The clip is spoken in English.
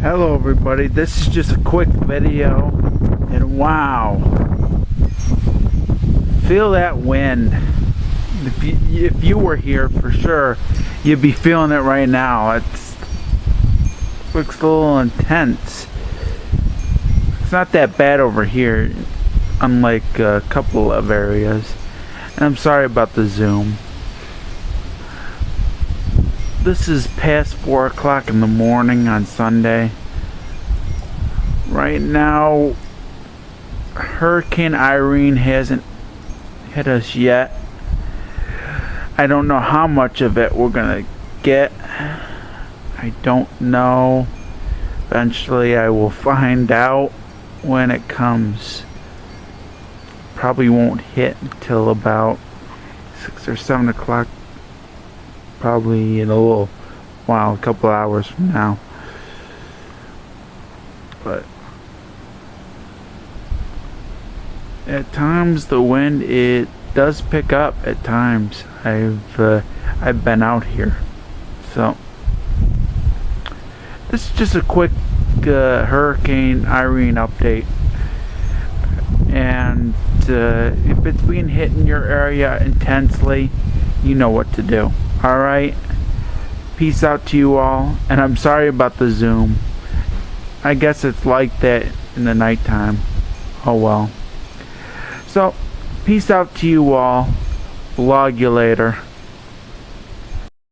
Hello everybody, this is just a quick video, and wow, feel that wind. If you were here for sure, you'd be feeling it right now. Looks a little intense. It's not that bad over here, unlike a couple of areas, and I'm sorry about the zoom. This is past 4 o'clock in the morning on Sunday. Right now, Hurricane Irene hasn't hit us yet. I don't know how much of it we're gonna get. I don't know. Eventually I will find out when it comes. Probably won't hit until about 6 or 7 o'clock. Probably in a little while, a couple hours from now. But at times the wind, it does pick up at times. I've been out here, so this is just a quick Hurricane Irene update. And if it's being hit in your area intensely, you know what to do. Alright, peace out to you all, and I'm sorry about the zoom. I guess it's like that in the nighttime. Oh well. So, peace out to you all. Vlog you later.